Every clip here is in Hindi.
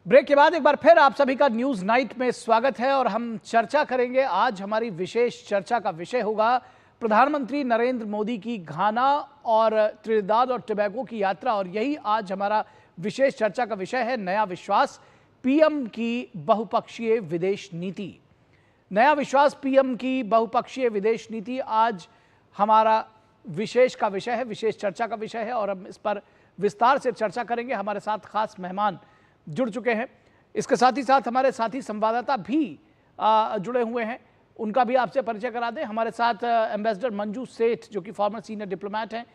ब्रेक के बाद एक बार फिर आप सभी का न्यूज नाइट में स्वागत है और हम चर्चा करेंगे। आज हमारी विशेष चर्चा का विषय होगा प्रधानमंत्री नरेंद्र मोदी की घाना और त्रिनिदाद और टोबैगो की यात्रा, और यही आज हमारा विशेष चर्चा का विषय है। नया विश्वास, पीएम की बहुपक्षीय विदेश नीति। नया विश्वास, पीएम की बहुपक्षीय विदेश नीति आज हमारा विशेष का विषय है, विशेष चर्चा का विषय है और हम इस पर विस्तार से चर्चा करेंगे। हमारे साथ खास मेहमान जुड़ चुके हैं। इसके साथ ही साथ हमारे साथी संवाददाता भी जुड़े हुए हैं, उनका भी आपसे परिचय करा दें। हमारे साथ एम्बेसडर मंजू सेठ जो कि फॉर्मर सीनियर डिप्लोमेट हैं,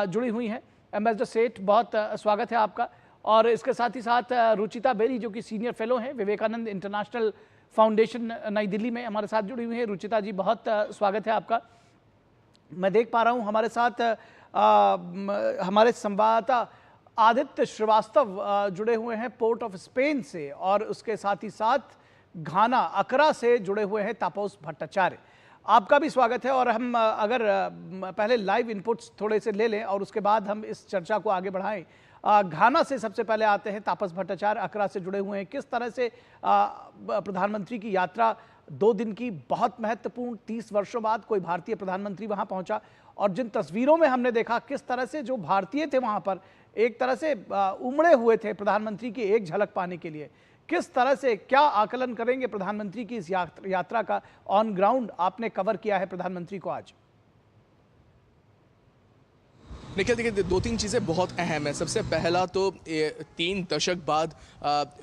जुड़ी हुई हैं। एम्बेसडर सेठ, बहुत स्वागत है आपका। और इसके साथ ही साथ रुचिता बेरी जो कि सीनियर फेलो हैं विवेकानंद इंटरनेशनल फाउंडेशन नई दिल्ली में, हमारे साथ जुड़ी हुई हैं। रुचिता जी, बहुत स्वागत है आपका। मैं देख पा रहा हूँ हमारे साथ हमारे संवाददाता आदित्य श्रीवास्तव जुड़े हुए हैं पोर्ट ऑफ स्पेन से, और उसके साथ ही साथ घाना अकरा से जुड़े हुए हैं तापस भट्टाचार्य। आपका भी स्वागत है। और हम अगर पहले लाइव इनपुट्स थोड़े से ले लें और उसके बाद हम इस चर्चा को आगे बढ़ाएं। घाना से सबसे पहले आते हैं तापस भट्टाचार्य, अकरा से जुड़े हुए हैं। किस तरह से प्रधानमंत्री की यात्रा 2 दिन की, बहुत महत्वपूर्ण, 30 वर्षों बाद कोई भारतीय प्रधानमंत्री वहां पहुंचा, और जिन तस्वीरों में हमने देखा किस तरह से जो भारतीय थे वहां पर एक तरह से उमड़े हुए थे प्रधानमंत्री की एक झलक पाने के लिए। किस तरह से, क्या आकलन करेंगे प्रधानमंत्री की इस यात्रा का? ऑन ग्राउंड आपने कवर किया है प्रधानमंत्री को आज। देखिए 2-3 चीज़ें बहुत अहम है। सबसे पहला तो 3 दशक बाद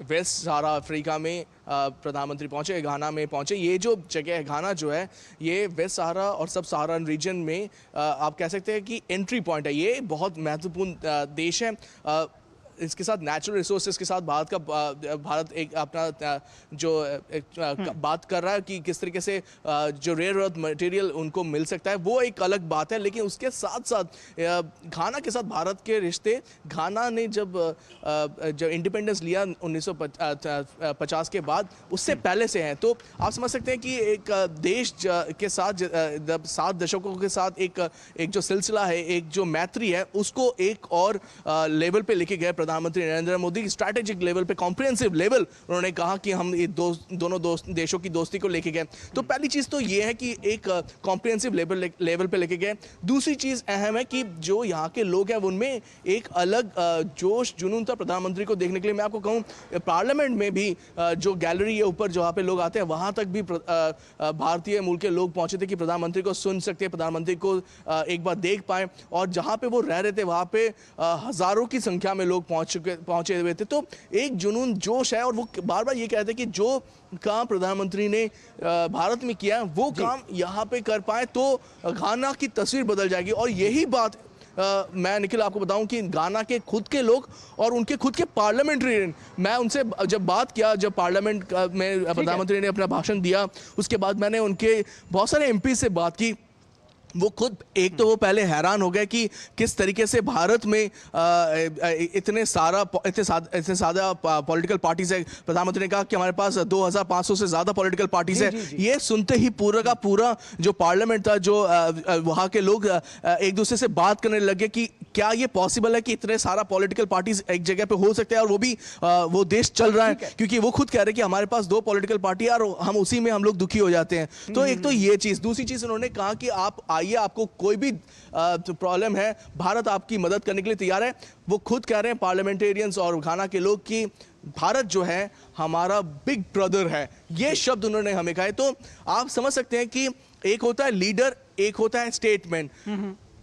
वेस्ट सहारा अफ्रीका में प्रधानमंत्री पहुंचे, घाना में पहुंचे। ये जो जगह है घाना जो है, ये वेस्ट सहारा और सब सहारन रीजन में आप कह सकते हैं कि एंट्री पॉइंट है। ये बहुत महत्वपूर्ण देश है। इसके साथ नेचुरल रिसोर्सेज के साथ भारत एक अपना जो बात कर रहा है कि किस तरीके से जो रेयर अर्थ मटेरियल उनको मिल सकता है, वो एक अलग बात है। लेकिन उसके साथ साथ घाना के साथ भारत के रिश्ते, घाना ने जब इंडिपेंडेंस लिया 1950 के बाद, उससे पहले से हैं। तो आप समझ सकते हैं कि एक देश के साथ 7 दशकों के साथ एक जो सिलसिला है, एक जो मैत्री है, उसको एक और लेवल पे लेके गए प्रधानमंत्री नरेंद्र मोदी। स्ट्रैटेजिक लेवल पे, कॉम्प्रिहेंसिव लेवल, उन्होंने कहा कि हम ये दोनों देशों की दोस्ती को लेके गए। तो पहली चीज तो ये है कि एक कॉम्प्रिहेंसिव लेवल पे लेके गए। दूसरी चीज अहम है कि जो यहाँ के लोग हैं उनमें एक अलग जोश जुनून था प्रधानमंत्री को देखने के लिए। मैं आपको कहूँ पार्लियामेंट में भी जो गैलरी है ऊपर जहाँ पे लोग आते हैं, वहां तक भी भारतीय मूल के लोग पहुंचे थे कि प्रधानमंत्री को सुन सकते, प्रधानमंत्री को एक बार देख पाए। और जहाँ पे वो रह रहे थे वहां पे हजारों की संख्या में लोग पहुंचे हुए थे। तो एक जुनून, जोश है। और वो बार बार ये कहते हैं कि जो काम प्रधानमंत्री ने भारत में किया वो काम यहाँ पे कर पाए तो घाना की तस्वीर बदल जाएगी। और यही बात मैं निखिल आपको बताऊं कि घाना के खुद के लोग और उनके खुद के पार्लियामेंट्रियन, मैं उनसे जब बात किया, जब पार्लियामेंट में प्रधानमंत्री ने अपना भाषण दिया, उसके बाद मैंने उनके बहुत सारे एमपी से बात की। वो खुद एक तो वो पहले हैरान हो गए कि किस तरीके से भारत में इतने सादा पॉलिटिकल पार्टीज है। प्रधानमंत्री ने कहा कि हमारे पास 2500 से ज़्यादा पॉलिटिकल पार्टीज है। ये सुनते ही पूरा का पूरा जो पार्लियामेंट था, जो वहाँ के लोग एक दूसरे से बात करने लगे कि क्या ये पॉसिबल है कि इतने सारा पॉलिटिकल पार्टीज एक जगह पे हो सकते हैं, और वो भी वो देश चल रहा है। क्योंकि वो खुद कह रहे हैं कि हमारे पास 2 पॉलिटिकल पार्टी है और हम उसी में हम लोग दुखी हो जाते हैं। तो एक तो ये चीज़। दूसरी चीज़ उन्होंने कहा कि आप आइए, आपको कोई भी प्रॉब्लम है, भारत आपकी मदद करने के लिए तैयार है। वो खुद कह रहे हैं पार्लियामेंटेरियंस और घाना के लोग कि भारत जो है हमारा बिग ब्रदर है। ये शब्द उन्होंने हमें कहा है। तो आप समझ सकते हैं कि एक होता है लीडर, एक होता है स्टेटमैन।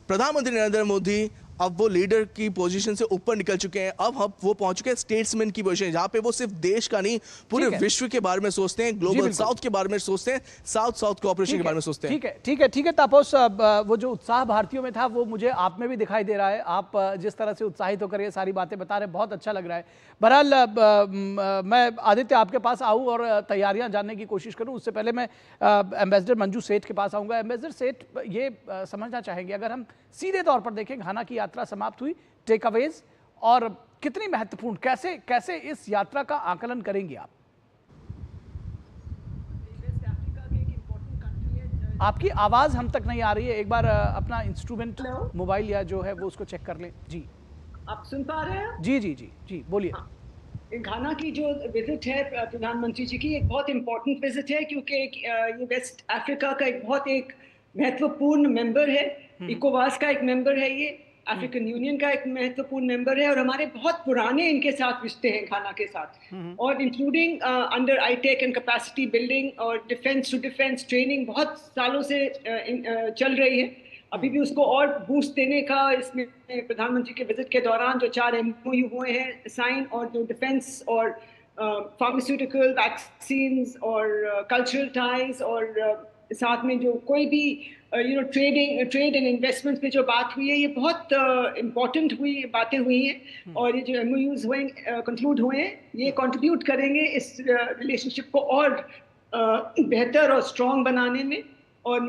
प्रधानमंत्री नरेंद्र मोदी अब वो लीडर की पोजीशन से ऊपर निकल चुके हैं। अब वो पहुंच चुके हैं स्टेट्समैन की पोजीशन, जहां पे वो सिर्फ देश का नहीं, पूरे विश्व के बारे में सोचते हैं, ग्लोबल साउथ के बारे में सोचते हैं, साउथ कोऑपरेशन के बारे में सोचते हैं। ठीक है तापस, वो जो उत्साह भारतीयों में था वो मुझे आप में भी दिखाई दे रहा है। आप जिस तरह से उत्साहित होकर ये सारी बातें बता रहे हैं, बहुत अच्छा लग रहा है। बहरहाल मैं आदित्य आपके पास आऊँ और तैयारियां जानने की कोशिश करूँ, उससे पहले मैं एम्बेसडर मंजू सेठ के पास आऊँगा। एम्बेसडर सेठ, ये समझना चाहेंगे, अगर हम सीधे तौर पर देखें, घाना की यात्रा समाप्त हुई, टेक अवेज और कितनी महत्वपूर्ण, कैसे इस यात्रा का आकलन करेंगे आप? आपकी आवाज हम तक नहीं आ रही है। एक बार अपना इंस्ट्रूमेंट मोबाइल या जो है वो उसको चेक कर लें। जी, आप सुन पा रहे हैं? जी जी जी जी, बोलिए। घाना की जो विजिट है प्रधानमंत्री जी की, एक बहुत इम्पोर्टेंट विजिट है, क्योंकि ये वेस्ट अफ्रीका का एक महत्वपूर्ण मेंबर है, इकोवास का एक मेंबर है, ये अफ्रीकन यूनियन का एक महत्वपूर्ण मेंबर है, और हमारे बहुत पुराने इनके साथ रिश्ते हैं घाना के साथ, और including under आईटेक and capacity building और डिफेंस टू डिफेंस ट्रेनिंग बहुत सालों से चल रही है। अभी भी उसको और बूस्ट देने का इसमें प्रधानमंत्री के विजिट के दौरान जो 4 MOU हुए हैं साइन, और जो डिफेंस और फार्मास्यूटिकल वैक्सीन्स और कल्चरल टाइज, और साथ में जो कोई भी ट्रेड एंड इन्वेस्टमेंट पे जो बात हुई है, ये बहुत इम्पोर्टेंट बातें हुई हैं, और ये जो MOUs हुए कंक्लूड हुए हैं, ये कंट्रीब्यूट करेंगे इस रिलेशनशिप को और बेहतर और स्ट्रॉन्ग बनाने में। और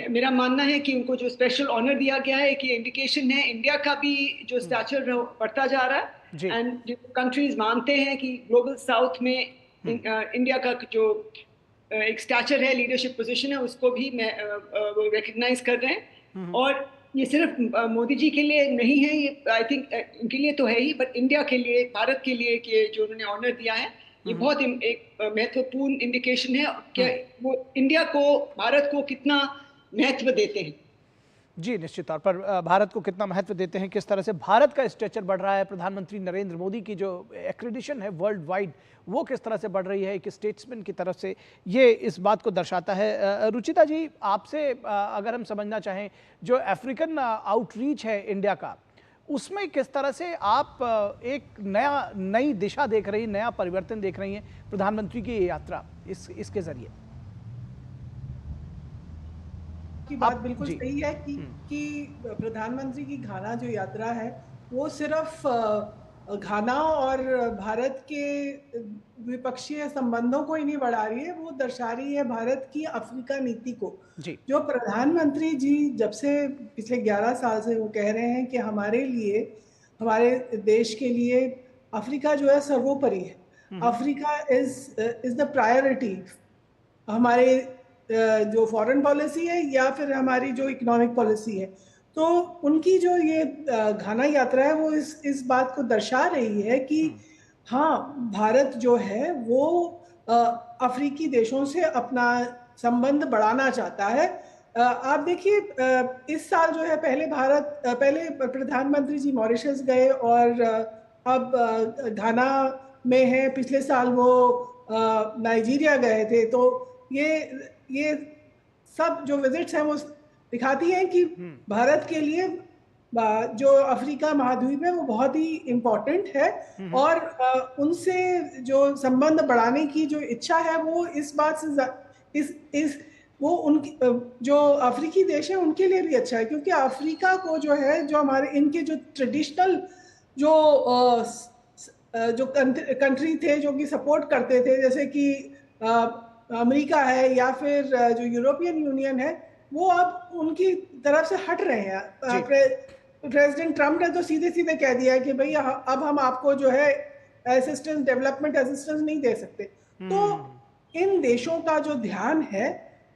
मेरा मानना है कि उनको जो स्पेशल ऑनर दिया गया है, कि इंडिकेशन है इंडिया का भी जो स्टैचर बढ़ता जा रहा है, एंड कंट्रीज मानते हैं कि ग्लोबल साउथ में इंडिया का जो एक स्टैचर है, लीडरशिप पोजीशन है, उसको भी वो रिकग्नाइज कर रहे हैं। और ये सिर्फ मोदी जी के लिए नहीं है, ये आई थिंक उनके लिए तो है ही, बट इंडिया के लिए, भारत के लिए कि जो उन्होंने ऑनर दिया है, ये बहुत एक महत्वपूर्ण इंडिकेशन है कि वो इंडिया को, भारत को कितना महत्व देते हैं। जी, निश्चित तौर पर भारत को कितना महत्व देते हैं, किस तरह से भारत का स्टेचर बढ़ रहा है, प्रधानमंत्री नरेंद्र मोदी की जो एक्रेडिशन है वर्ल्ड वाइड, वो किस तरह से बढ़ रही है एक स्टेट्समैन की तरफ से, ये इस बात को दर्शाता है। रुचिता जी, आपसे अगर हम समझना चाहें, जो अफ्रीकन आउटरीच है इंडिया का, उसमें किस तरह से आप एक नई दिशा देख रही, नया परिवर्तन देख रही हैं प्रधानमंत्री की ये यात्रा इसके जरिए? की बात बिल्कुल सही है कि प्रधानमंत्री की घाना जो यात्रा है, वो सिर्फ घाना और भारत के द्विपक्षीय संबंधों को ही नहीं बढ़ा रही है, वो दर्शा रही है भारत की अफ्रीका नीति को। जो प्रधानमंत्री जी जब से पिछले 11 साल से वो कह रहे हैं कि हमारे लिए, हमारे देश के लिए अफ्रीका जो है सर्वोपरि है, अफ्रीका इज द प्रायोरिटी, हमारे जो फॉरेन पॉलिसी है या फिर हमारी जो इकोनॉमिक पॉलिसी है। तो उनकी जो ये घाना यात्रा है, वो इस बात को दर्शा रही है कि हाँ, भारत जो है वो अफ्रीकी देशों से अपना संबंध बढ़ाना चाहता है। आप देखिए, इस साल जो है, पहले प्रधानमंत्री जी मॉरिशस गए और अब घाना में है, पिछले साल वो नाइजीरिया गए थे। तो ये सब जो विजिट्स हैं वो दिखाती हैं कि भारत के लिए जो अफ्रीका महाद्वीप है वो बहुत ही इम्पोर्टेंट है, और उनसे जो संबंध बढ़ाने की जो इच्छा है, वो इस बात से वो उनकी जो अफ्रीकी देश है उनके लिए भी अच्छा है, क्योंकि अफ्रीका को जो है, जो हमारे इनके जो ट्रेडिशनल जो कंट्री थे जो कि सपोर्ट करते थे, जैसे कि अमेरिका है या फिर जो यूरोपियन यूनियन है, वो अब उनकी तरफ से हट रहे हैं। प्रेसिडेंट ट्रम्प ने तो सीधे सीधे कह दिया है कि भाई अब हम आपको जो है असिस्टेंस, डेवलपमेंट असिस्टेंस नहीं दे सकते। तो इन देशों का जो ध्यान है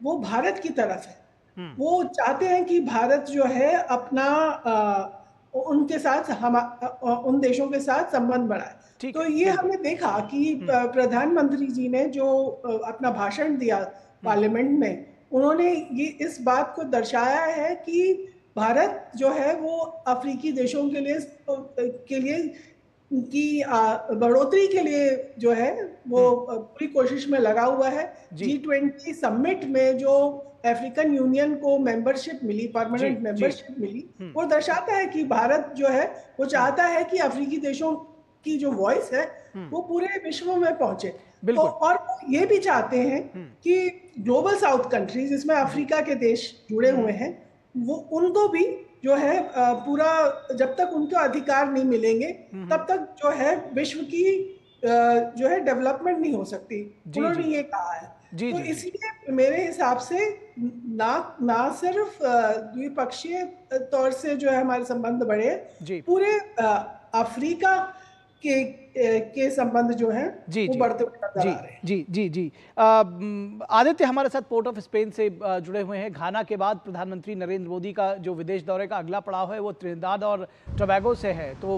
वो भारत की तरफ है, वो चाहते हैं कि भारत जो है अपना उनके साथ, उन देशों के साथ संबंध बढ़ाए। तो ये हमने देखा कि प्रधानमंत्री जी ने जो अपना भाषण दिया पार्लियामेंट में, उन्होंने ये इस बात को दर्शाया है कि भारत जो है वो अफ्रीकी देशों के लिए की बढ़ोतरी के लिए जो है वो पूरी कोशिश में लगा हुआ है। G20 समिट में जो अफ्रीकन यूनियन को मेंबरशिप मिली, परमानेंट मेंबरशिप मिली, वो दर्शाता है कि भारत जो है वो चाहता है कि अफ्रीकी देशों की जो वॉइस है वो पूरे विश्व में पहुंचे। तो और ये भी चाहते हैं कि ग्लोबल साउथ कंट्रीज, जिसमें अफ्रीका के देश जुड़े हुए हैं, वो उनको भी जो है पूरा, जब तक उनको अधिकार नहीं मिलेंगे तब तक जो है विश्व की जो है डेवलपमेंट नहीं हो सकती, उन्होंने ये कहा है। तो इसलिए मेरे हिसाब से ना सिर्फ द्विपक्षीय तौर से जो है हमारे संबंध बढ़े, पूरे अफ्रीका के संबंध जो है वो बढ़ते हुए नजर आ रहे हैं। जी। आदित्य हमारे साथ पोर्ट ऑफ स्पेन से जुड़े हुए हैं। घाना के बाद प्रधानमंत्री नरेंद्र मोदी का जो विदेश दौरे का अगला पड़ाव है वो त्रिनिदाद और टोबैगो से है, तो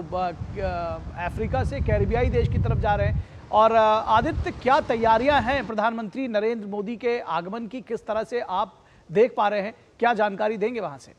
अफ्रीका से कैरिबियाई देश की तरफ जा रहे हैं। और आदित्य, क्या तैयारियां हैं प्रधानमंत्री नरेंद्र मोदी के आगमन की, किस तरह से आप देख पा रहे हैं, क्या जानकारी देंगे वहां से?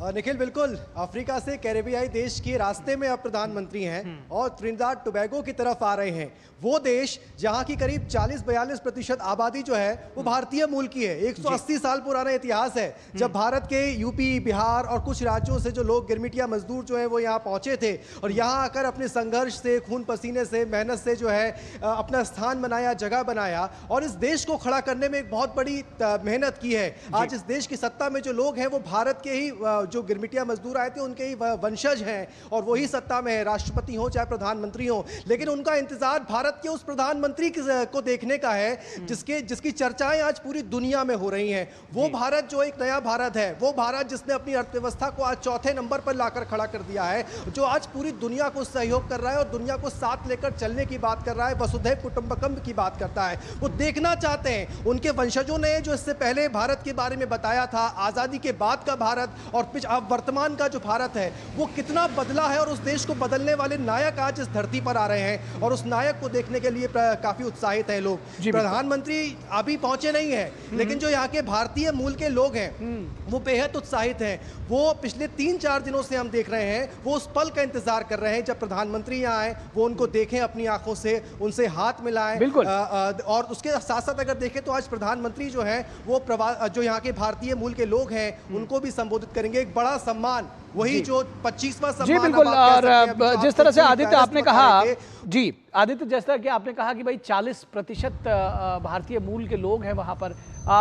निखिल, बिल्कुल अफ्रीका से कैरेबियाई देश के रास्ते में अब प्रधानमंत्री हैं और त्रिनिदाद टोबैगो की तरफ आ रहे हैं। वो देश जहां की करीब 40-42% आबादी जो है वो भारतीय मूल की है। 180 साल पुराना इतिहास है जब भारत के यूपी, बिहार और कुछ राज्यों से जो लोग गिरमिटिया मजदूर जो है वो यहाँ पहुंचे थे और यहाँ आकर अपने संघर्ष से, खून पसीने से, मेहनत से जो है अपना स्थान बनाया, जगह बनाया और इस देश को खड़ा करने में एक बहुत बड़ी मेहनत की है। आज इस देश की सत्ता में जो लोग हैं वो भारत के ही जो गिरमिटिया मजदूर आए थे उनके ही वंशज हैं और वही सत्ता में है, राष्ट्रपति हो चाहे प्रधानमंत्री हो। लेकिन उनका इंतजार भारत के उस प्रधानमंत्री को देखने का है जिसकी चर्चाएं आज पूरी दुनिया में हो रही हैं। वो भारत जो एक नया भारत है, वो भारत जिसने अपनी अर्थव्यवस्था को आज चौथे नंबर पर लाकर खड़ा कर दिया है, जो आज पूरी दुनिया को सहयोग कर रहा है और दुनिया को साथ लेकर चलने की बात कर रहा है, वसुधैव कुटुंबकम की बात करता है। वो देखना चाहते हैं उनके वंशजों ने जो इससे पहले भारत के बारे में बताया था, आजादी के बाद का भारत और अब वर्तमान का जो भारत है वो कितना बदला है और उस देश को बदलने वाले नायक आज इस धरती पर आ रहे हैं और उस नायक को देखने के लिए काफी उत्साहित है लोग। प्रधानमंत्री अभी पहुंचे नहीं है लेकिन जो यहाँ के भारतीय मूल के लोग हैं वो बेहद उत्साहित हैं। वो पिछले 3-4 दिनों से हम देख रहे हैं वो उस पल का इंतजार कर रहे हैं जब प्रधानमंत्री यहाँ आए, वो उनको देखें अपनी आंखों से, उनसे हाथ मिलाएं। और उसके साथ साथ अगर देखें तो आज प्रधानमंत्री जो है वो जो यहाँ के भारतीय मूल के लोग हैं उनको भी संबोधित करेंगे। एक बड़ा सम्मान, वही जो 25वां सम्मान। जी बिल्कुल। और जिस तरह से आदित्य आपने कहा, जी आदित्य, जिस तरह कि आपने कहा कि भाई 40% भारतीय मूल के लोग हैं वहां पर,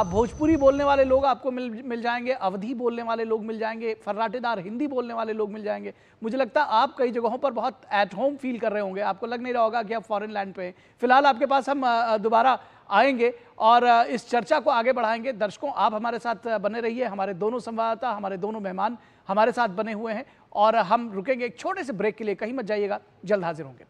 भोजपुरी बोलने वाले लोग आपको मिल जाएंगे, अवधी बोलने वाले लोग मिल जाएंगे, फर्राटेदार हिंदी बोलने वाले लोग मिल जाएंगे। मुझे लगता है आप कई जगहों पर बहुत एट होम फील कर रहे होंगे, आपको लग नहीं रहा होगा कि आप फॉरेन लैंड पे हैं। फिलहाल आपके पास हम दोबारा आएंगे और इस चर्चा को आगे बढ़ाएंगे। दर्शकों, आप हमारे साथ बने रहिए। हमारे दोनों संवाददाता, हमारे दोनों मेहमान हमारे साथ बने हुए हैं और हम रुकेंगे एक छोटे से ब्रेक के लिए। कहीं मत जाइएगा, जल्द हाजिर होंगे।